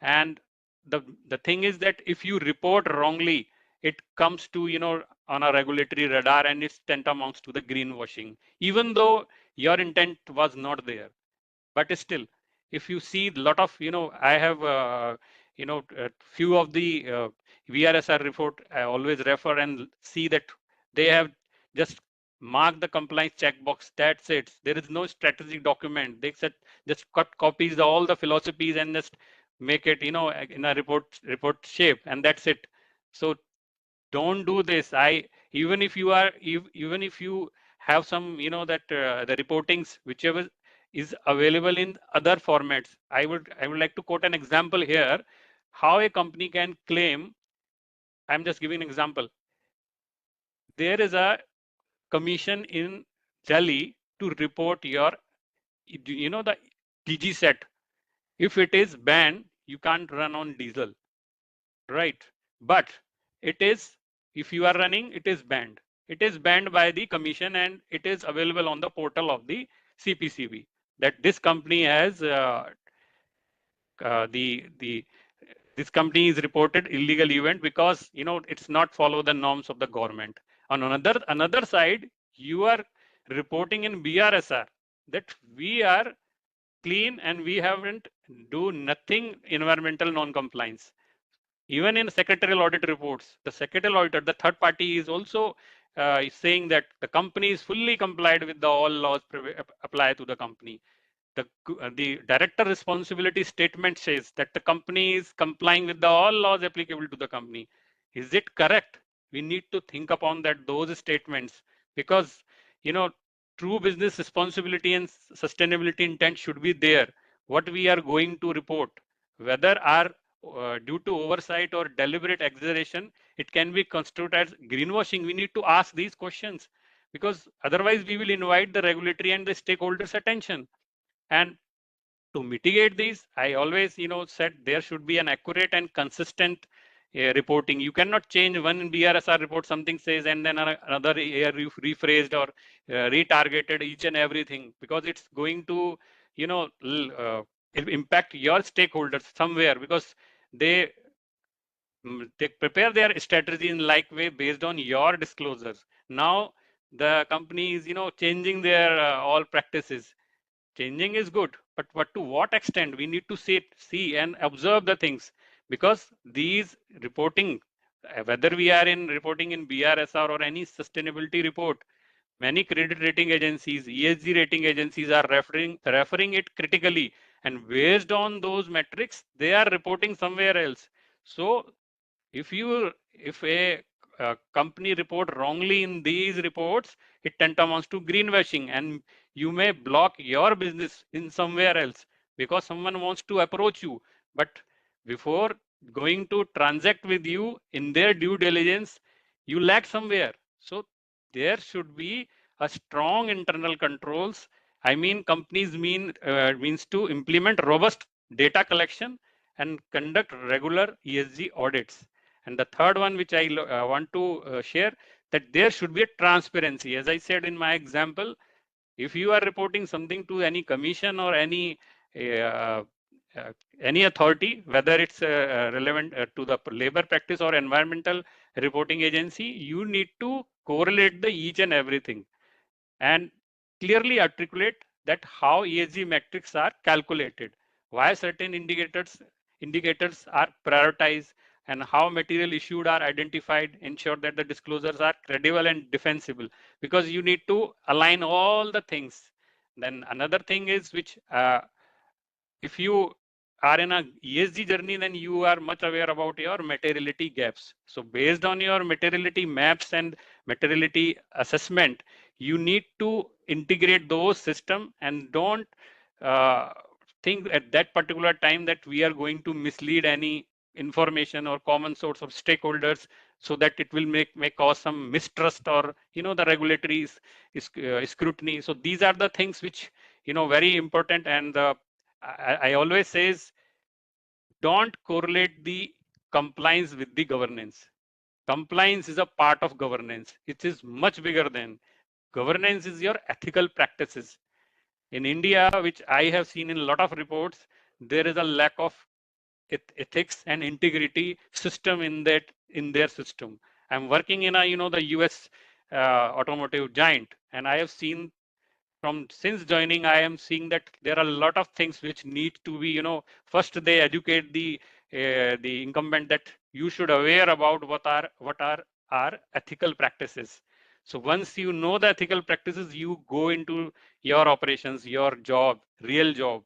And the thing is that if you report wrongly, it comes to, on a regulatory radar, and it's tantamounts to the greenwashing, even though your intent was not there. But still, if you see a lot of, I have, few of the VRSR report, I always refer and see that they have just mark the compliance checkbox. That's it. There is no strategic document. They said just cut copies all the philosophies and just make it, in a report shape, and that's it. So don't do this. Even if you are, even if you have some, that the reportings whichever is available in other formats, I would like to quote an example here, how a company can claim. I'm just giving an example. There is a commission in Delhi to report your, the DG set. If it is banned, you can't run on diesel, right? But it is, if you are running, it is banned. It is banned by the commission, and it is available on the portal of the CPCB that this company has this company is reported illegal event because it's not follow the norms of the government. On another side, you are reporting in BRSR that we are clean and we haven't do nothing environmental non-compliance. Even in secretarial audit reports, the secretarial auditor, the third party, is also saying that the company is fully complied with the all laws apply to the company. The director responsibility statement says that the company is complying with the all laws applicable to the company. Is it correct? We need to think upon that, those statements, because true business responsibility and sustainability intent should be there. What we are going to report, whether are due to oversight or deliberate exaggeration, it can be constituted as greenwashing. We need to ask these questions, because otherwise we will invite the regulatory and the stakeholders' attention. And to mitigate these, I always said there should be an accurate and consistent reporting. You cannot change one BRSR report, something says, and then another year you rephrased or retargeted each and everything, because it's going to impact your stakeholders somewhere, because they prepare their strategy in like way based on your disclosures. Now the company is changing their all practices. Changing is good, but to what extent? We need to see and observe the things, because these reporting, whether we are in reporting in BRSR or any sustainability report, many credit rating agencies, ESG rating agencies are referring it critically, and based on those metrics, they are reporting somewhere else. So if a company report wrongly in these reports, it tantamount to greenwashing, and you may block your business in somewhere else because someone wants to approach you, but before going to transact with you in their due diligence, you lack somewhere. So there should be a strong internal controls. I mean, companies means to implement robust data collection and conduct regular ESG audits. And the third one, which I want to share, that there should be a transparency. As I said in my example, if you are reporting something to any commission or uh, any authority, whether it's relevant to the labor practice or environmental reporting agency, you need to correlate the each and everything and clearly articulate that how ESG metrics are calculated, why certain indicators are prioritized, and how material issued are identified. Ensure that the disclosures are credible and defensible, because you need to align all the things. Then another thing is which if you are in a ESG journey, then you are much aware about your materiality gaps. So based on your materiality maps and materiality assessment, you need to integrate those system, and don't uh, think at that particular time that we are going to mislead any information or common source of stakeholders, so that it will may cause some mistrust or the regulatory scrutiny. So these are the things which very important. And I always says, don't correlate the compliance with the governance. Compliance is a part of governance. It is much bigger than governance. Is your ethical practices. In India, which I have seen in a lot of reports, there is a lack of ethics and integrity system in their system. I'm working in the US automotive giant, and I have seen from since joining, I am seeing that there are a lot of things which need to be, first they educate the incumbent that you should aware about what are ethical practices. So once you know the ethical practices, you go into your operations, your job, real job.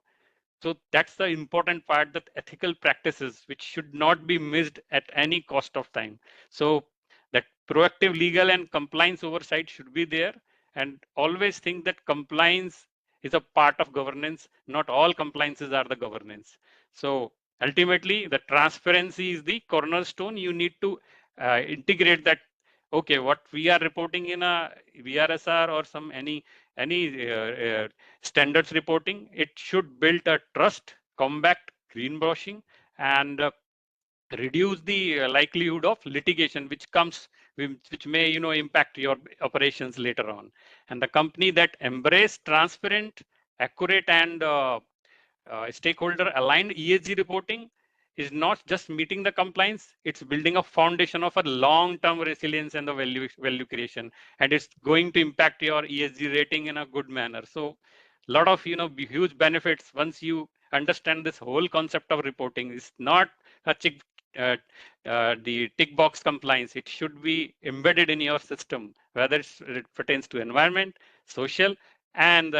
So that's the important part, that ethical practices, which should not be missed at any cost of time. So that proactive legal and compliance oversight should be there, and always think that compliance is a part of governance. Not all compliances are the governance. So ultimately, the transparency is the cornerstone. You need to integrate that. Okay, what we are reporting in a VRSR or some any standards reporting, it should build a trust, combat greenwashing, and reduce the likelihood of litigation which may impact your operations later on. And the company that embrace transparent, accurate, and stakeholder aligned ESG reporting is not just meeting the compliance, it's building a foundation of a long-term resilience and the value creation, and it's going to impact your ESG rating in a good manner. So a lot of huge benefits once you understand this whole concept of reporting. Is not a uh, the tick box compliance. It should be embedded in your system, whether it pertains to environment, social, and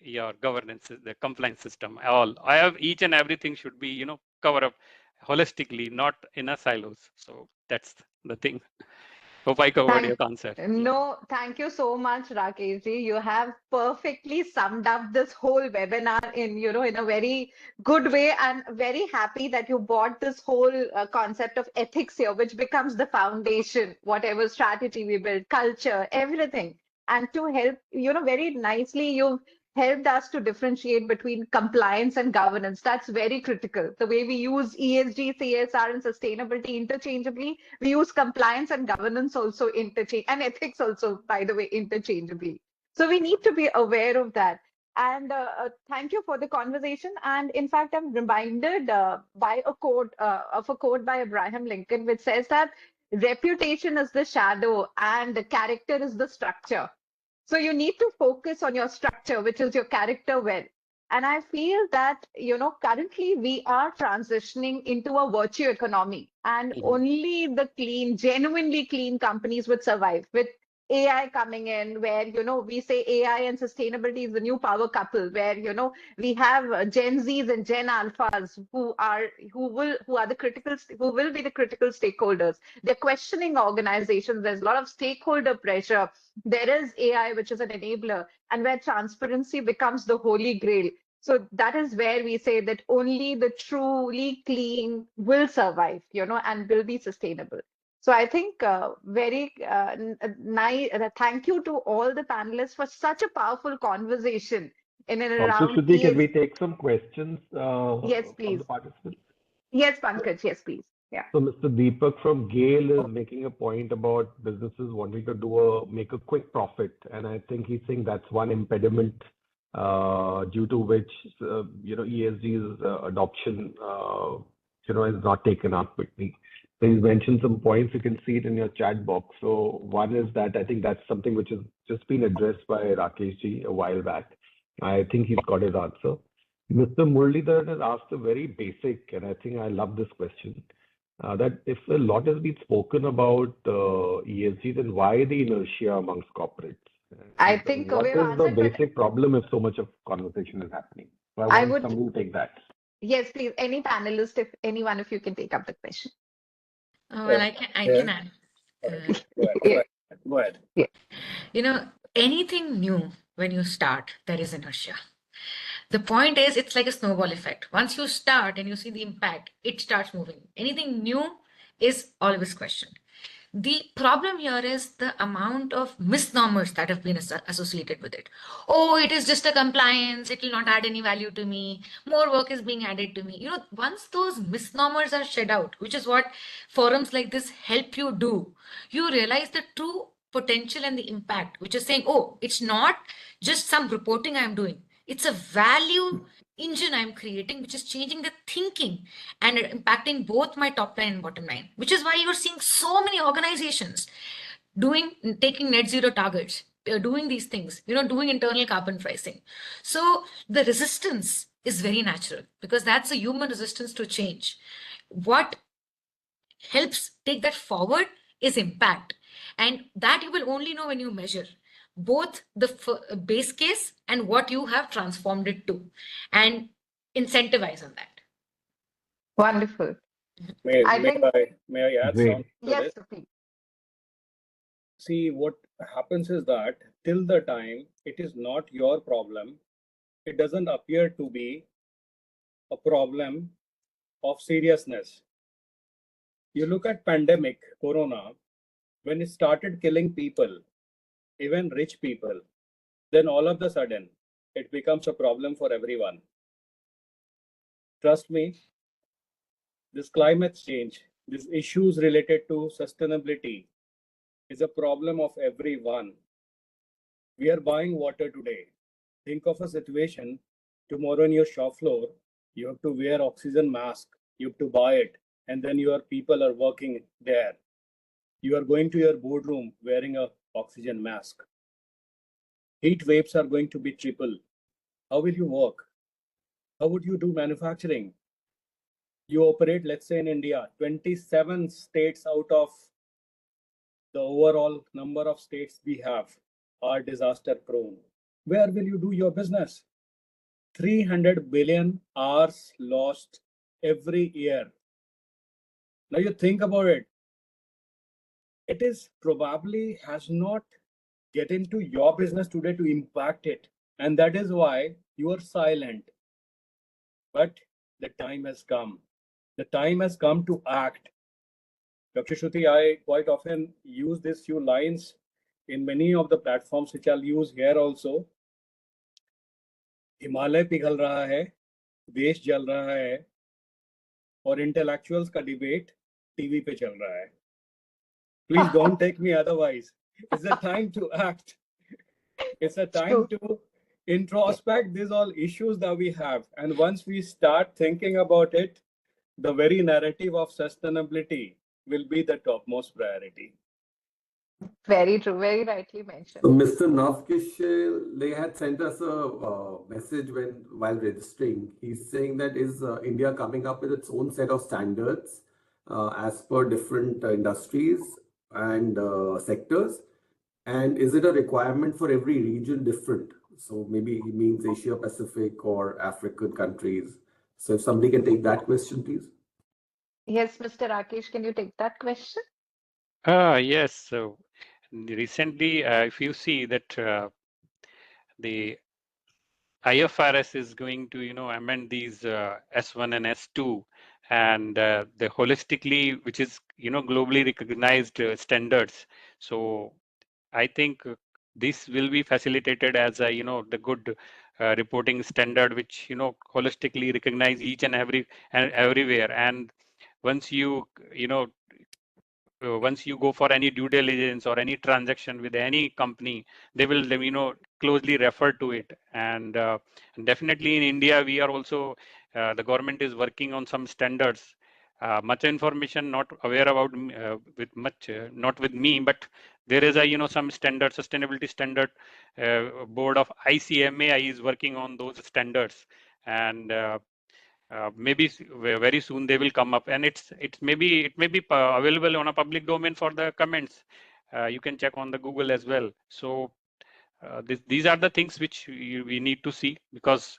your governance, the compliance system. All I have, each and everything should be cover up holistically, not in a silos. So that's the thing. Hope I covered your Thank concept. no, thank you so much, Rakesh ji. You have perfectly summed up this whole webinar in a very good way, and very happy that you brought this whole concept of ethics here, which becomes the foundation, whatever strategy we build, culture, everything. And to help, very nicely, you've helped us to differentiate between compliance and governance. That's very critical. The way we use ESG, CSR, and sustainability interchangeably, we use compliance and governance also interchange, and ethics also, by the way, interchangeably. So we need to be aware of that. And thank you for the conversation. And in fact, I'm reminded by a quote of a quote by Abraham Lincoln, which says that reputation is the shadow and character is the structure. So you need to focus on your structure, which is your character well. And I feel that, currently we are transitioning into a virtue economy, and only the clean, genuinely clean companies would survive. With AI coming in, where, we say AI and sustainability is the new power couple, where, we have Gen Zs and Gen Alphas who will be the critical stakeholders. They're questioning organizations. There's a lot of stakeholder pressure. There is AI, which is an enabler, and where transparency becomes the holy grail. So that is where we say that only the truly clean will survive, and will be sustainable. So I think very nice. Thank you to all the panelists for such a powerful conversation in and Also, around Shruti, can we ESG. take some questions Yes, from please. the participants? Yes, Pankaj. Yes, please. Yeah. So Mr. Deepak from Gale is making a point about businesses wanting to make a quick profit, and I think he's saying that's one impediment due to which ESG's adoption is not taken up quickly. So he's mentioned some points. You can see it in your chat box. So one is that I think that's something which has just been addressed by Rakeshji a while back. I think he's got his answer. Mr. Muralidharan has asked a very basic, and I think I love this question. That if a lot has been spoken about ESG, then why the inertia amongst corporates? I think What we've is the answered, but basic problem if so much of conversation is happening? So I I want would, somebody to take that. yes, please. Any panelist, if any one of you can take up the question. Well, I can add. Yeah. Go ahead. Anything new, when you start, there is inertia. The point is, it's like a snowball effect. Once you start and you see the impact, it starts moving. Anything new is always questioned. The problem here is the amount of misnomers that have been associated with it. Oh, it is just a compliance. It will not add any value to me. More work is being added to me. Once those misnomers are shed out, which is what forums like this help you do, you realize the true potential and the impact, which is saying, oh, it's not just some reporting I'm doing. It's a value engine I'm creating, which is changing the thinking and impacting both my top line and bottom line, which is why you're seeing so many organizations taking net zero targets, doing these things, doing internal carbon pricing. So the resistance is very natural because that's a human resistance to change. What helps take that forward is impact, and that you will only know when you measure both the base case and what you have transformed it to, and incentivize on that. Wonderful. May I think, I add Great. something to yes, this? please. See, what happens is that till the time it is not your problem, it doesn't appear to be a problem of seriousness. You look at pandemic, Corona, when it started killing people, even rich people, then all of a sudden it becomes a problem for everyone. Trust me, this climate change, these issues related to sustainability is a problem of everyone. We are buying water today. Think of a situation tomorrow in your shop floor, you have to wear oxygen mask, you have to buy it, and then your people are working there. You are going to your boardroom wearing a oxygen mask. Heat waves are going to be triple. How will you work? How would you do manufacturing? You operate, let's say in India, 27 states out of the overall number of states we have are disaster prone. Where will you do your business? 300 billion hours lost every year. Now you think about it. It is probably has not get into your business today to impact it. And that is why you are silent. But the time has come. The time has come to act. Dr. Shruti, I quite often use these few lines in many of the platforms which I'll use here also. Himalaya पिघल रहा है, देश जल रहा है, और intellectuals का debate TV पे चल रहा है. Please don't take me otherwise. It's a time to act. It's a time to introspect these all issues that we have. And once we start thinking about it, the very narrative of sustainability will be the topmost priority. Very true, very rightly mentioned. So, Mr. Navkish, they had sent us a message while registering. He's saying that is India coming up with its own set of standards as per different industries and sectors? And is it a requirement for every region different? So maybe he means Asia Pacific or African countries. So if somebody can take that question, please. Yes, Mr. Rakesh, can you take that question? Yes. So recently, if you see that the IFRS is going to, amend these S1 and S2 and the holistically, which is, globally recognized standards. So I think this will be facilitated as a, the good reporting standard, which, holistically recognize each and everywhere. And once once you go for any due diligence or any transaction with any company, they will, closely refer to it. And definitely in India, we are also, the government is working on some standards. Much information not aware about with much, not with me, but there is a, some standard, sustainability standard board of ICMA is working on those standards. And maybe very soon they will come up, and it may be available on a public domain for the comments. You can check on the Google as well. So these are the things which we need to see, because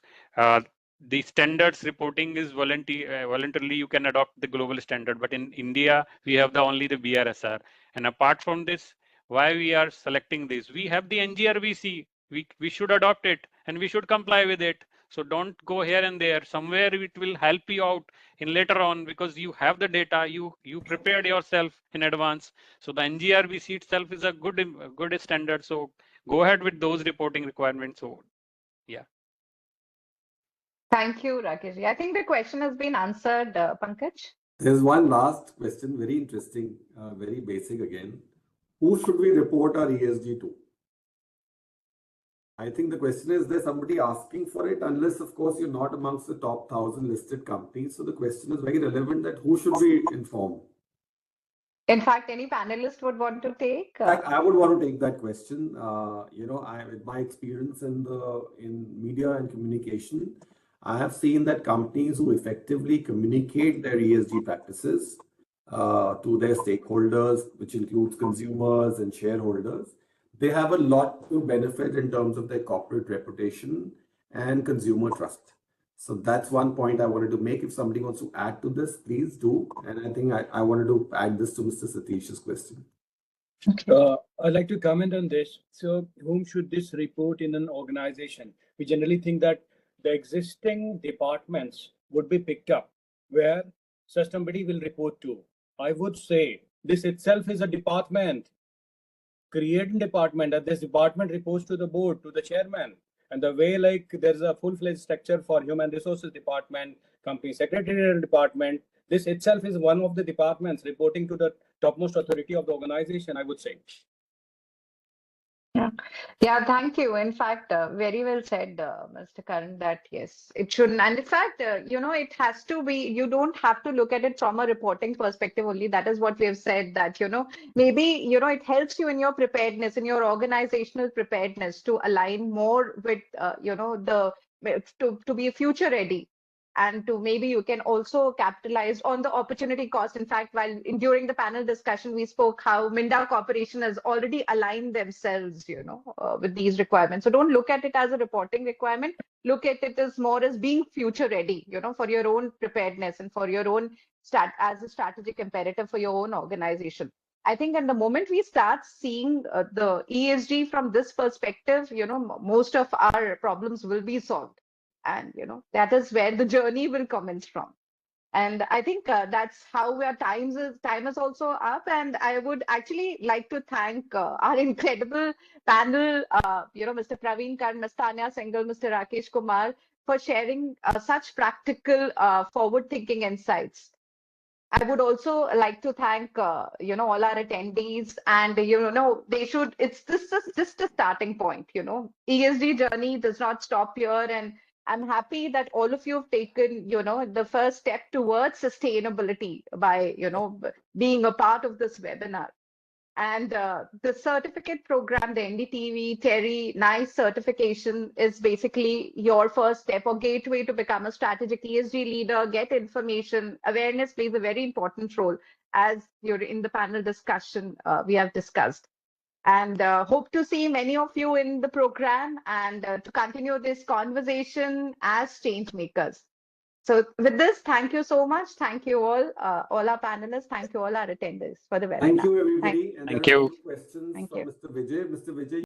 the standards reporting is voluntarily you can adopt the global standard, but in India we have only the BRSR. And apart from this, why we are selecting this, we have the NGRVC, we should adopt it and we should comply with it. So don't go here and there. Somewhere it will help you out in later on, because you have the data, you prepared yourself in advance. So the NGRVC itself is a good standard. So go ahead with those reporting requirements. So yeah. Thank you, Rakesh. I think the question has been answered, Pankaj. There's one last question, very interesting, very basic again. Who should we report our ESG to? I think the question is, there somebody asking for it, unless of course you're not amongst the top 1,000 listed companies. So the question is very relevant, that who should we inform? In fact, any panelist would want to take. In fact, I would want to take that question. With my experience in media and communication, I have seen that companies who effectively communicate their ESG practices to their stakeholders, which includes consumers and shareholders, they have a lot to benefit in terms of their corporate reputation and consumer trust. So that's one point I wanted to make. If somebody wants to add to this, please do. And I think I wanted to add this to Mr. Satish's question. I'd like to comment on this. So whom should this report in an organization? We generally think that the existing departments would be picked up where somebody will report to. I would say this itself is a department. Create a department, and this department reports to the board, to the chairman. And the way, like, there's a full-fledged structure for human resources department, company secretarial department. This itself is one of the departments reporting to the topmost authority of the organization, I would say. Yeah, thank you. In fact, very well said, Mr. Karan, that yes, it shouldn't. And in fact, it has to be, you don't have to look at it from a reporting perspective only. That is what we have said, that, maybe, it helps you in your preparedness, in your organizational preparedness to align more with, to be future ready. And to maybe you can also capitalize on the opportunity cost. In fact, during the panel discussion, we spoke how Minda Corporation has already aligned themselves, with these requirements. So don't look at it as a reporting requirement. Look at it as more as being future ready, for your own preparedness and for your own as a strategic imperative for your own organization. I think at the moment we start seeing the ESG from this perspective, most of our problems will be solved. And that is where the journey will commence from. And I think that's how our time is also up. And I would actually like to thank our incredible panel, Mr. Praveen Kar, Ms. Tanya Singhal, Mr. Rakesh Kumar, for sharing such practical, forward-thinking insights. I would also like to thank, all our attendees, and, it's just a starting point, ESG journey does not stop here. And I'm happy that all of you have taken, the first step towards sustainability by, being a part of this webinar. And the certificate program, the NDTV, Teri, NICE certification is basically your first step or gateway to become a strategic ESG leader, get information. Awareness plays a very important role, as you're in the panel discussion we have discussed. And hope to see many of you in the program and to continue this conversation as change makers. So with this, thank you so much. Thank you all our panelists. Thank you all our attendees for the webinar. Thank you, everybody. And Thank there are you. a few questions Thank from you. Mr. Vijay. Mr. Vijay.